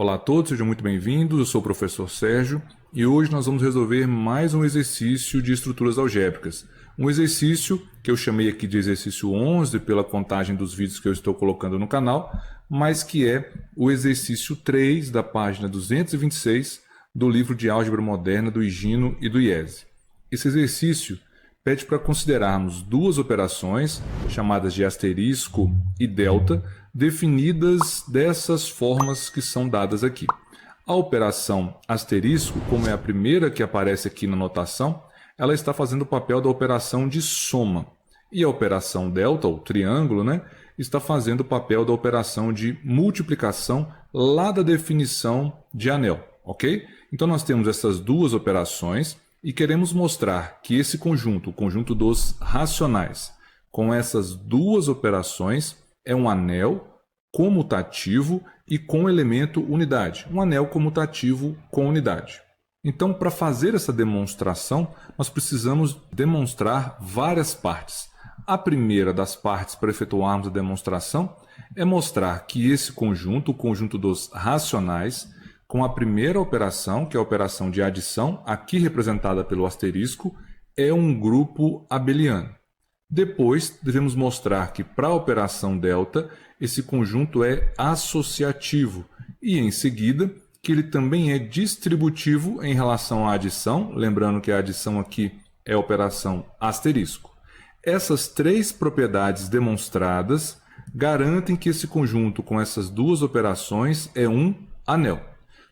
Olá a todos, sejam muito bem-vindos. Eu sou o professor Sérgio e hoje nós vamos resolver mais um exercício de estruturas algébricas. Um exercício que eu chamei aqui de exercício 11 pela contagem dos vídeos que eu estou colocando no canal, mas que é o exercício 3 da página 226 do livro de Álgebra Moderna do Higino e do Iese. Esse exercício pede para considerarmos duas operações, chamadas de asterisco e delta, definidas dessas formas que são dadas aqui. A operação asterisco, como é a primeira que aparece aqui na notação, ela está fazendo o papel da operação de soma. E a operação delta, ou triângulo, está fazendo o papel da operação de multiplicação lá da definição de anel, ok? Então nós temos essas duas operações e queremos mostrar que esse conjunto, o conjunto dos racionais, com essas duas operações, é um anel comutativo e com elemento unidade. Um anel comutativo com unidade. Então, para fazer essa demonstração, nós precisamos demonstrar várias partes. A primeira das partes para efetuarmos a demonstração é mostrar que esse conjunto, o conjunto dos racionais, com a primeira operação, que é a operação de adição, aqui representada pelo asterisco, é um grupo abeliano. Depois, devemos mostrar que para a operação delta, esse conjunto é associativo e, em seguida, que ele também é distributivo em relação à adição, lembrando que a adição aqui é a operação asterisco. Essas três propriedades demonstradas garantem que esse conjunto com essas duas operações é um anel.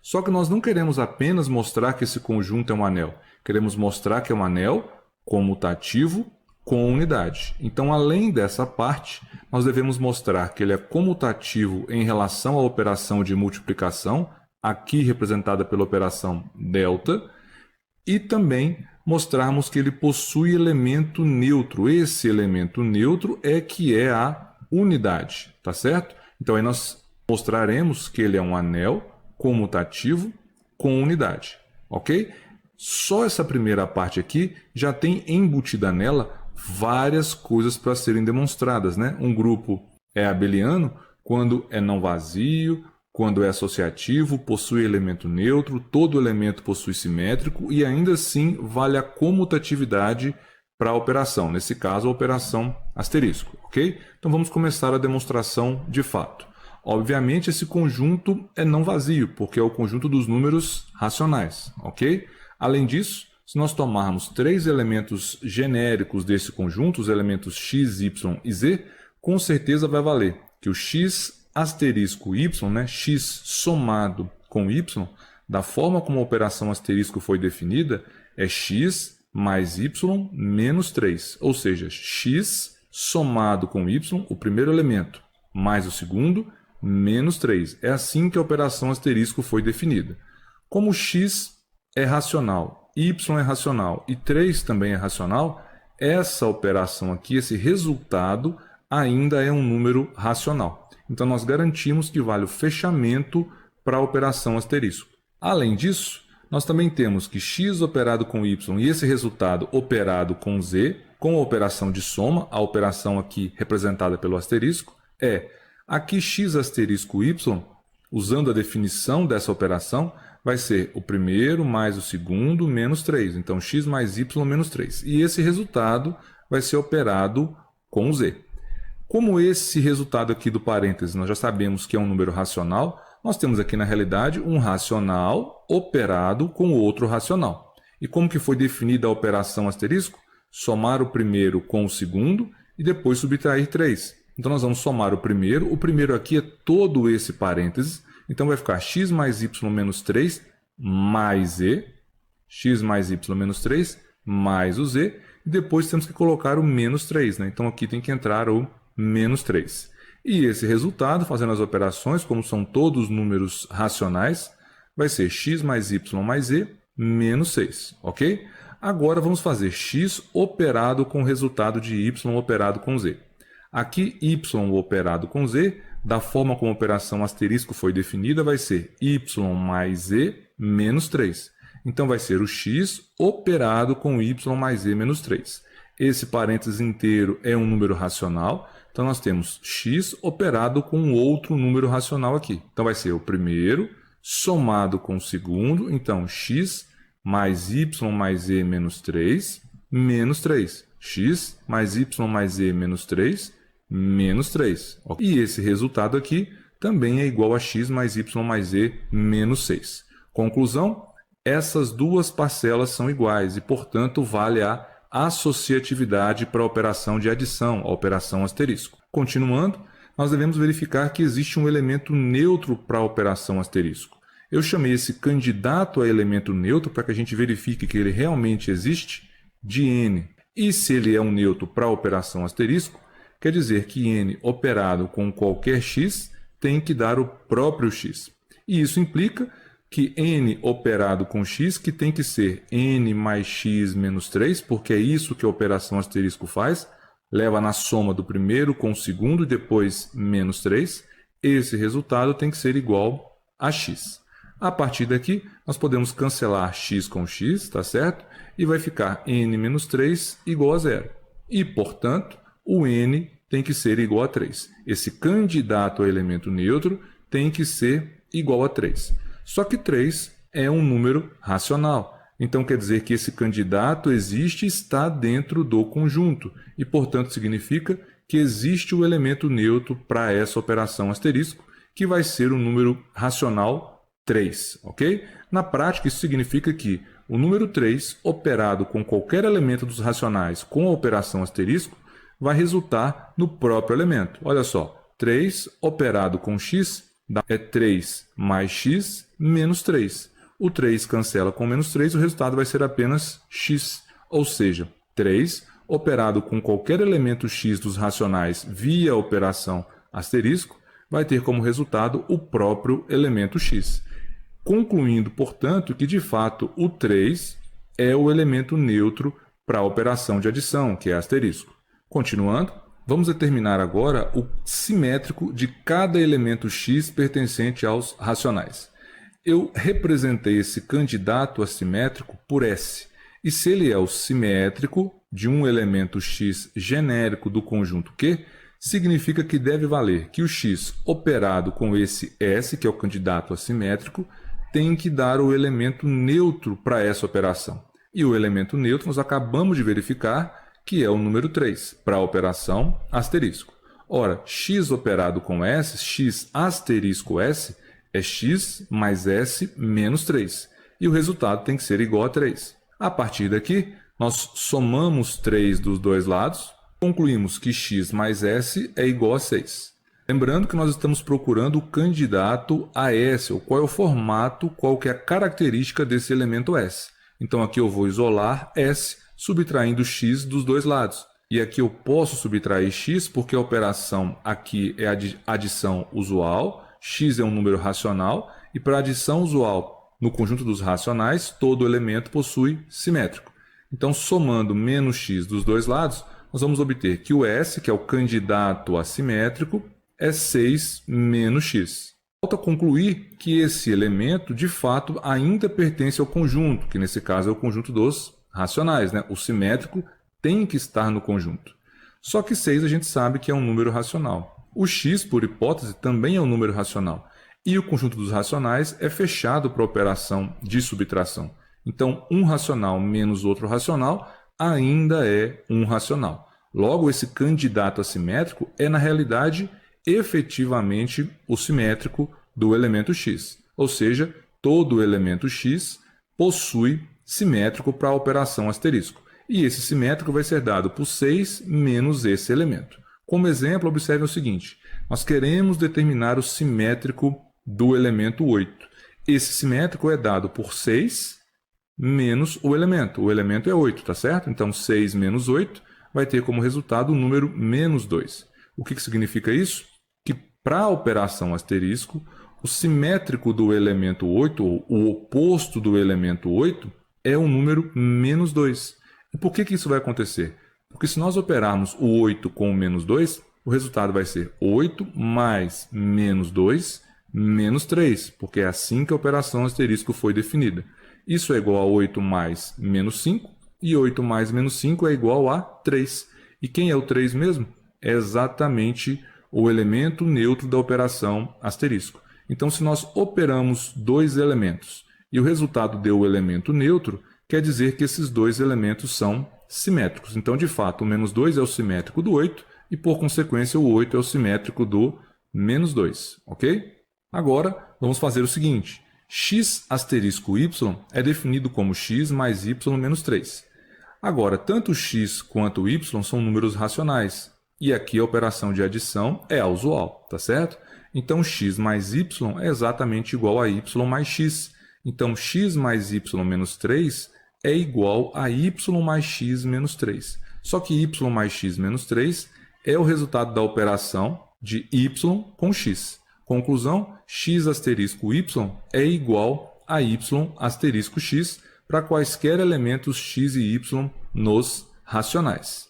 Só que nós não queremos apenas mostrar que esse conjunto é um anel. Queremos mostrar que é um anel comutativo com unidade. Então, além dessa parte, nós devemos mostrar que ele é comutativo em relação à operação de multiplicação, aqui representada pela operação delta, e também mostrarmos que ele possui elemento neutro. Esse elemento neutro é que é a unidade, tá certo? Então, aí nós mostraremos que ele é um anel comutativo com unidade, ok? Só essa primeira parte aqui já tem embutida nela várias coisas para serem demonstradas, Um grupo é abeliano quando é não vazio, quando é associativo, possui elemento neutro, todo elemento possui simétrico e ainda assim vale a comutatividade para a operação, nesse caso a operação asterisco, ok? Então vamos começar a demonstração de fato. Obviamente, esse conjunto é não vazio, porque é o conjunto dos números racionais, ok? Além disso, se nós tomarmos três elementos genéricos desse conjunto, os elementos x, y e z, com certeza vai valer que o x asterisco y, x somado com y, da forma como a operação asterisco foi definida, é x mais y menos 3, ou seja, x somado com y, o primeiro elemento, mais o segundo, menos 3. É assim que a operação asterisco foi definida. Como x é racional, y é racional e 3 também é racional, essa operação aqui, esse resultado, ainda é um número racional. Então, nós garantimos que vale o fechamento para a operação asterisco. Além disso, nós também temos que x operado com y e esse resultado operado com z, com a operação de soma, a operação aqui representada pelo asterisco, aqui x asterisco y, usando a definição dessa operação, vai ser o primeiro mais o segundo menos 3. Então, x mais y menos 3. E esse resultado vai ser operado com z. Como esse resultado aqui do parênteses nós já sabemos que é um número racional, nós temos aqui na realidade um racional operado com outro racional. E como que foi definida a operação asterisco? Somar o primeiro com o segundo e depois subtrair 3. Então, nós vamos somar o primeiro aqui é todo esse parênteses, então vai ficar x mais y menos 3 mais z, x mais y menos 3 mais o z, e depois temos que colocar o menos 3, Então, aqui tem que entrar o menos 3. E esse resultado, fazendo as operações, como são todos números racionais, vai ser x mais y mais z menos 6, ok? Agora, vamos fazer x operado com o resultado de y operado com z. Aqui, y operado com z, da forma como a operação asterisco foi definida, vai ser y mais z menos 3. Então, vai ser o x operado com y mais z menos 3. Esse parênteses inteiro é um número racional, então nós temos x operado com outro número racional aqui. Então, vai ser o primeiro somado com o segundo, então x mais y mais e menos 3, menos 3. X mais y mais e menos 3, menos 3. E esse resultado aqui também é igual a x mais y mais e menos 6. Conclusão, essas duas parcelas são iguais e, portanto, vale a associatividade para a operação de adição, a operação asterisco. Continuando, nós devemos verificar que existe um elemento neutro para a operação asterisco. Eu chamei esse candidato a elemento neutro para que a gente verifique que ele realmente existe de n. E se ele é um neutro para a operação asterisco, quer dizer que n operado com qualquer x tem que dar o próprio x. E isso implica que n operado com x, que tem que ser n mais x menos 3, porque é isso que a operação asterisco faz, leva na soma do primeiro com o segundo e depois menos 3, esse resultado tem que ser igual a x. A partir daqui, nós podemos cancelar x com x, tá certo? E vai ficar n menos 3 igual a 0. E, portanto, o n tem que ser igual a 3. Esse candidato a elemento neutro tem que ser igual a 3. Só que 3 é um número racional. Então, quer dizer que esse candidato existe e está dentro do conjunto. E, portanto, significa que existe o elemento neutro para essa operação asterisco, que vai ser o número racional 3, ok? Na prática, isso significa que o número 3, operado com qualquer elemento dos racionais com a operação asterisco, vai resultar no próprio elemento. Olha só, 3 operado com x é 3 mais x menos 3. O 3 cancela com menos 3, o resultado vai ser apenas x. Ou seja, 3 operado com qualquer elemento x dos racionais via operação asterisco vai ter como resultado o próprio elemento x. Concluindo, portanto, que de fato o 3 é o elemento neutro para a operação de adição, que é asterisco. Continuando, vamos determinar agora o simétrico de cada elemento x pertencente aos racionais. Eu representei esse candidato assimétrico por S. E se ele é o simétrico de um elemento x genérico do conjunto Q, significa que deve valer que o x operado com esse S, que é o candidato assimétrico, tem que dar o elemento neutro para essa operação. E o elemento neutro nós acabamos de verificar que é o número 3, para a operação asterisco. Ora, x operado com S, x asterisco S, é x mais S menos 3. E o resultado tem que ser igual a 3. A partir daqui, nós somamos 3 dos dois lados, concluímos que x mais S é igual a 6. Lembrando que nós estamos procurando o candidato a S, ou qual é o formato, qual que é a característica desse elemento S. Então aqui eu vou isolar S, subtraindo x dos dois lados. E aqui eu posso subtrair x porque a operação aqui é a adição usual, x é um número racional, e para adição usual no conjunto dos racionais, todo elemento possui simétrico. Então, somando menos x dos dois lados, nós vamos obter que o S, que é o candidato assimétrico, é 6 menos x. Falta concluir que esse elemento, de fato, ainda pertence ao conjunto, que nesse caso é o conjunto dos racionais, né? O simétrico tem que estar no conjunto. Só que 6 a gente sabe que é um número racional. O x, por hipótese, também é um número racional. E o conjunto dos racionais é fechado para a operação de subtração. Então, um racional menos outro racional ainda é um racional. Logo, esse candidato assimétrico é, na realidade, efetivamente o simétrico do elemento x. Ou seja, todo elemento x possui simétrico para a operação asterisco. E esse simétrico vai ser dado por 6 menos esse elemento. Como exemplo, observe o seguinte. Nós queremos determinar o simétrico do elemento 8. Esse simétrico é dado por 6 menos o elemento. O elemento é 8, tá certo? Então, 6 menos 8 vai ter como resultado o número menos 2. O que significa isso? Que para a operação asterisco, o simétrico do elemento 8, ou o oposto do elemento 8, é o número menos 2. E por que isso vai acontecer? Porque se nós operarmos o 8 com o menos 2, o resultado vai ser 8 mais menos 2 menos 3, porque é assim que a operação asterisco foi definida. Isso é igual a 8 mais menos 5, e 8 mais menos 5 é igual a 3. E quem é o 3 mesmo? É exatamente o elemento neutro da operação asterisco. Então, se nós operamos dois elementos e o resultado deu o elemento neutro, quer dizer que esses dois elementos são simétricos. Então, de fato, o menos 2 é o simétrico do 8 e, por consequência, o 8 é o simétrico do menos 2, ok? Agora, vamos fazer o seguinte. X asterisco y é definido como x mais y menos 3. Agora, tanto x quanto y são números racionais. E aqui a operação de adição é a usual, tá certo? Então, x mais y é exatamente igual a y mais x. Então, x mais y menos 3 é igual a y mais x menos 3. Só que y mais x menos 3 é o resultado da operação de y com x. Conclusão, x asterisco y é igual a y asterisco x para quaisquer elementos x e y nos racionais.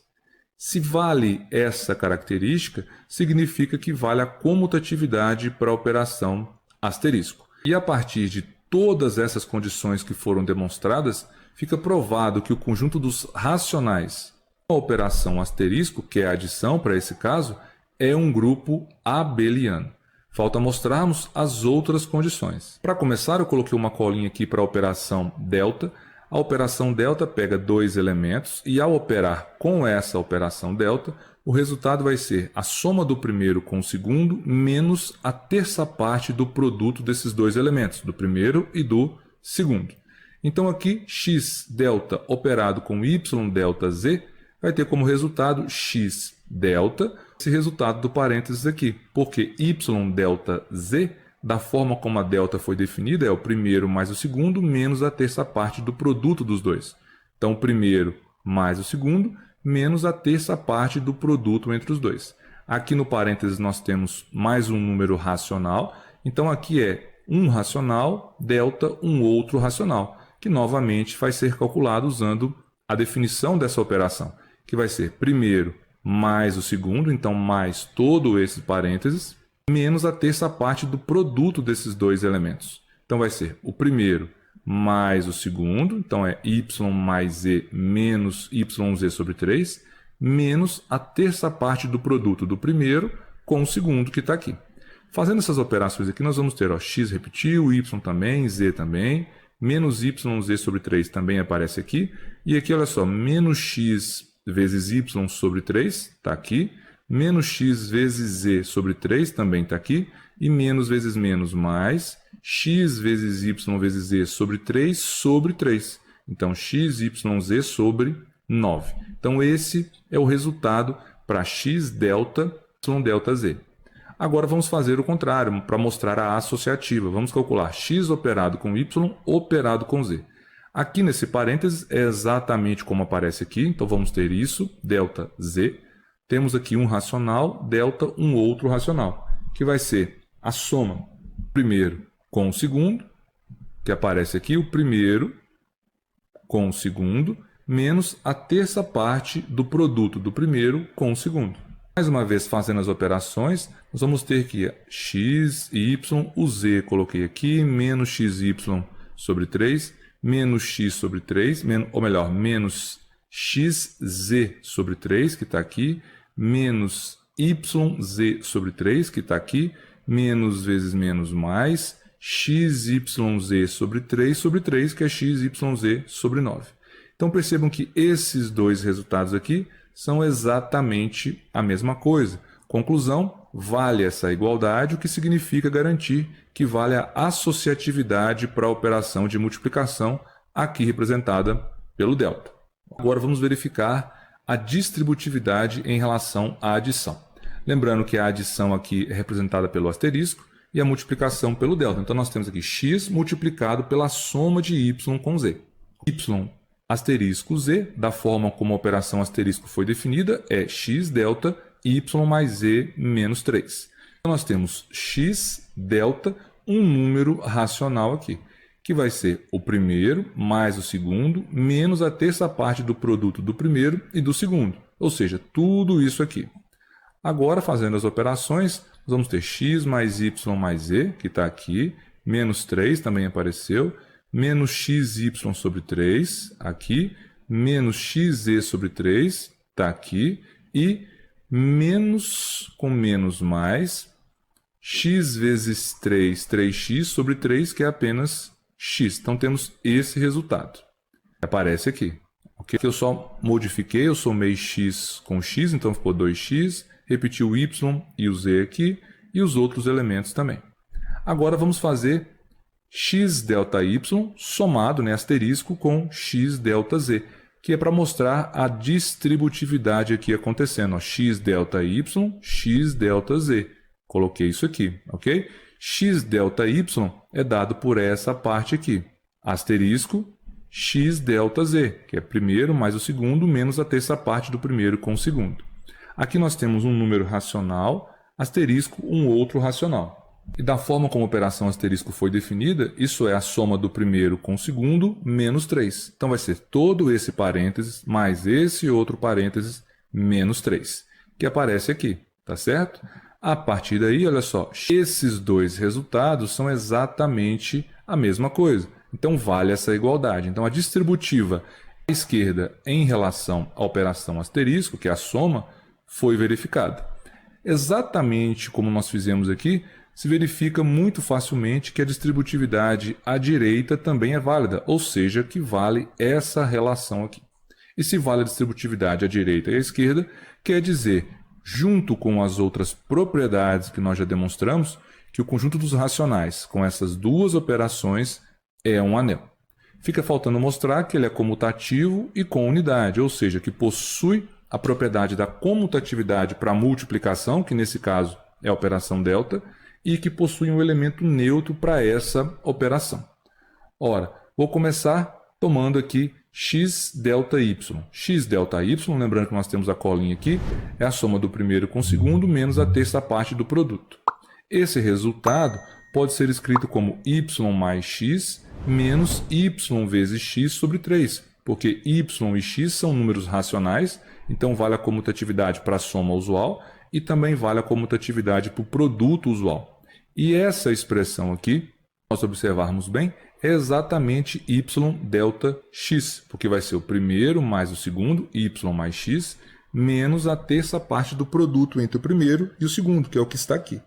Se vale essa característica, significa que vale a comutatividade para a operação asterisco. E a partir de todas essas condições que foram demonstradas, fica provado que o conjunto dos racionais com a operação asterisco, que é a adição para esse caso, é um grupo abeliano. Falta mostrarmos as outras condições. Para começar, eu coloquei uma colinha aqui para a operação delta. A operação delta pega dois elementos e, ao operar com essa operação delta, o resultado vai ser a soma do primeiro com o segundo menos a terça parte do produto desses dois elementos, do primeiro e do segundo. Então, aqui, x delta operado com y delta z vai ter como resultado x delta, esse resultado do parênteses aqui, porque y delta z, da forma como a delta foi definida, é o primeiro mais o segundo, menos a terça parte do produto dos dois. Então, o primeiro mais o segundo, menos a terça parte do produto entre os dois. Aqui no parênteses nós temos mais um número racional, então aqui é um racional, delta, um outro racional, que novamente vai ser calculado usando a definição dessa operação, que vai ser primeiro mais o segundo, então mais todo esse parênteses, menos a terça parte do produto desses dois elementos. Então vai ser o primeiro mais o segundo, então é y mais z menos yz sobre 3, menos a terça parte do produto do primeiro com o segundo que está aqui. Fazendo essas operações aqui, nós vamos ter x repetiu, y também, z também, menos yz sobre 3 também aparece aqui, e aqui, olha só, menos x vezes y sobre 3, está aqui, menos x vezes z sobre 3 também está aqui, e menos vezes menos mais x vezes y vezes z sobre 3 sobre 3. Então, x, y, z sobre 9. Então, esse é o resultado para x delta, y delta z. Agora, vamos fazer o contrário, para mostrar a associativa. Vamos calcular x operado com y operado com z. Aqui nesse parênteses é exatamente como aparece aqui, então vamos ter isso, delta z. Temos aqui um racional, delta, um outro racional, que vai ser a soma primeiro com o segundo, que aparece aqui, o primeiro com o segundo, menos a terça parte do produto do primeiro com o segundo. Mais uma vez, fazendo as operações, nós vamos ter que x, y, o z coloquei aqui, menos xy sobre 3, menos x sobre 3, ou melhor, menos xz sobre 3, que está aqui, menos yz sobre 3, que está aqui, menos vezes menos mais, xyz sobre 3, que é xyz sobre 9. Então, percebam que esses dois resultados aqui são exatamente a mesma coisa. Conclusão, vale essa igualdade, o que significa garantir que vale a associatividade para a operação de multiplicação, aqui representada pelo delta. Agora vamos verificar a distributividade em relação à adição. Lembrando que a adição aqui é representada pelo asterisco e a multiplicação pelo delta. Então, nós temos aqui x multiplicado pela soma de y com z. Y asterisco z, da forma como a operação asterisco foi definida, é x delta y mais z menos 3. Então, nós temos x delta, um número racional aqui, que vai ser o primeiro mais o segundo, menos a terça parte do produto do primeiro e do segundo. Ou seja, tudo isso aqui. Agora, fazendo as operações, nós vamos ter x mais y mais z, que está aqui, menos 3 também apareceu, menos xy sobre 3, aqui, menos xz sobre 3, está aqui, e menos com menos mais, x vezes 3, 3x sobre 3, que é apenas x. Então, temos esse resultado. Aparece aqui. Okay? Eu só modifiquei, eu somei x com x, então ficou 2x. Repeti o y e o z aqui, e os outros elementos também. Agora, vamos fazer x delta y somado, asterisco, com x delta z, que é para mostrar a distributividade aqui acontecendo. Ó, x delta y, x delta z. Coloquei isso aqui, ok? X delta y é dado por essa parte aqui. Asterisco, x delta z, que é primeiro mais o segundo, menos a terça parte do primeiro com o segundo. Aqui nós temos um número racional, asterisco, um outro racional. E da forma como a operação asterisco foi definida, isso é a soma do primeiro com o segundo, menos 3. Então, vai ser todo esse parênteses, mais esse outro parênteses, menos 3, que aparece aqui, tá certo? A partir daí, olha só, esses dois resultados são exatamente a mesma coisa. Então, vale essa igualdade. Então, a distributiva à esquerda em relação à operação asterisco, que é a soma, foi verificada. Exatamente como nós fizemos aqui, se verifica muito facilmente que a distributividade à direita também é válida, ou seja, que vale essa relação aqui. E se vale a distributividade à direita e à esquerda, quer dizer, junto com as outras propriedades que nós já demonstramos, que o conjunto dos racionais com essas duas operações é um anel. Fica faltando mostrar que ele é comutativo e com unidade, ou seja, que possui a propriedade da comutatividade para multiplicação, que nesse caso é a operação delta, e que possui um elemento neutro para essa operação. Ora, vou começar tomando aqui x delta y. X delta y, lembrando que nós temos a colinha aqui, é a soma do primeiro com o segundo menos a terça parte do produto. Esse resultado pode ser escrito como y mais x menos y vezes x sobre 3, porque y e x são números racionais, então vale a comutatividade para a soma usual e também vale a comutatividade para o produto usual. E essa expressão aqui, se nós observarmos bem, é exatamente y delta x, porque vai ser o primeiro mais o segundo, y mais x, menos a terça parte do produto entre o primeiro e o segundo, que é o que está aqui.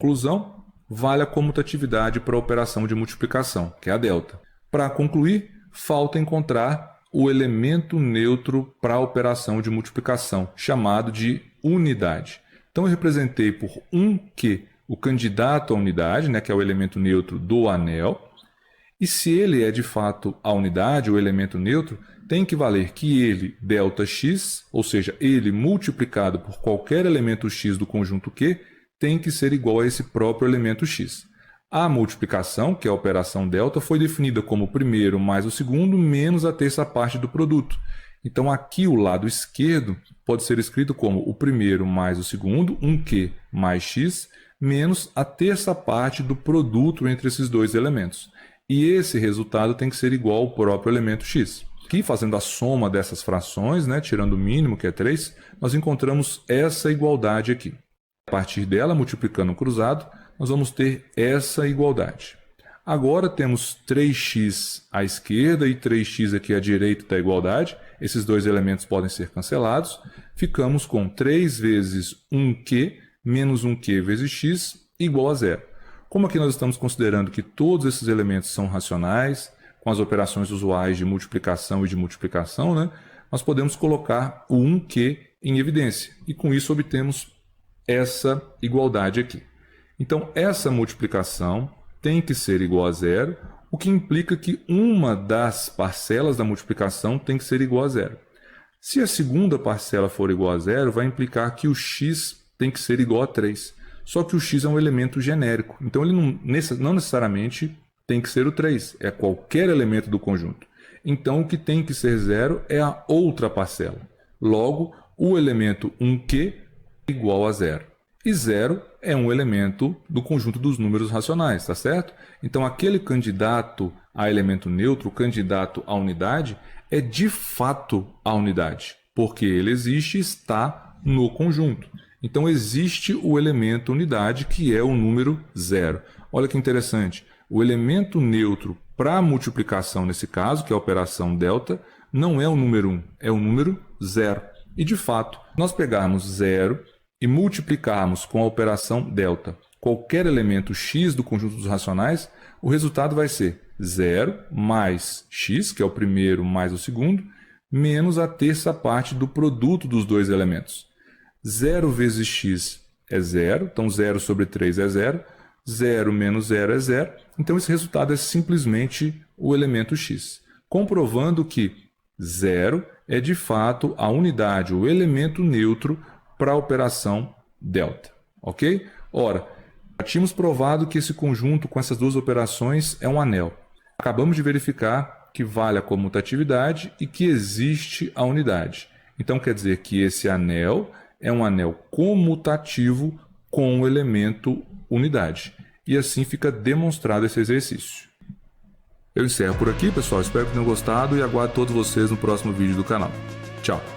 Conclusão, vale a comutatividade para a operação de multiplicação, que é a delta. Para concluir, falta encontrar o elemento neutro para a operação de multiplicação, chamado de unidade. Então, eu representei por 1Q o candidato à unidade, que é o elemento neutro do anel. E se ele é de fato a unidade, o elemento neutro, tem que valer que ele, Δx, ou seja, ele multiplicado por qualquer elemento x do conjunto Q, tem que ser igual a esse próprio elemento x. A multiplicação, que é a operação delta, foi definida como o primeiro mais o segundo menos a terça parte do produto. Então, aqui o lado esquerdo pode ser escrito como o primeiro mais o segundo, 1Q mais x, menos a terça parte do produto entre esses dois elementos. E esse resultado tem que ser igual ao próprio elemento x. Aqui, fazendo a soma dessas frações, tirando o mínimo, que é 3, nós encontramos essa igualdade aqui. A partir dela, multiplicando o cruzado, nós vamos ter essa igualdade. Agora temos 3x à esquerda e 3x aqui à direita da igualdade. Esses dois elementos podem ser cancelados. Ficamos com 3 vezes 1Q menos 1Q vezes x igual a zero. Como aqui nós estamos considerando que todos esses elementos são racionais, com as operações usuais de multiplicação e de multiplicação, nós podemos colocar o 1Q em evidência. E com isso obtemos essa igualdade aqui. Então, essa multiplicação tem que ser igual a zero, o que implica que uma das parcelas da multiplicação tem que ser igual a zero. Se a segunda parcela for igual a zero, vai implicar que o x tem que ser igual a 3. Só que o x é um elemento genérico, então ele não necessariamente tem que ser o 3, é qualquer elemento do conjunto. Então, o que tem que ser zero é a outra parcela. Logo, o elemento 1Q é igual a zero. E zero é um elemento do conjunto dos números racionais, tá certo? Então, aquele candidato a elemento neutro, o candidato à unidade, é de fato a unidade, porque ele existe e está no conjunto. Então, existe o elemento unidade, que é o número zero. Olha que interessante. O elemento neutro para a multiplicação, nesse caso, que é a operação delta, não é o número 1, é o número zero. E, de fato, nós pegarmos zero e multiplicarmos com a operação delta qualquer elemento x do conjunto dos racionais, o resultado vai ser 0 mais x, que é o primeiro mais o segundo, menos a terça parte do produto dos dois elementos. 0 vezes x é 0, então 0 sobre 3 é 0, 0 menos 0 é 0, então esse resultado é simplesmente o elemento x, comprovando que 0 é de fato a unidade, o elemento neutro para a operação delta, ok? Ora, já tínhamos provado que esse conjunto com essas duas operações é um anel. Acabamos de verificar que vale a comutatividade e que existe a unidade. Então quer dizer que esse anel é um anel comutativo com o elemento unidade. E assim fica demonstrado esse exercício. Eu encerro por aqui, pessoal. Espero que tenham gostado e aguardo todos vocês no próximo vídeo do canal. Tchau!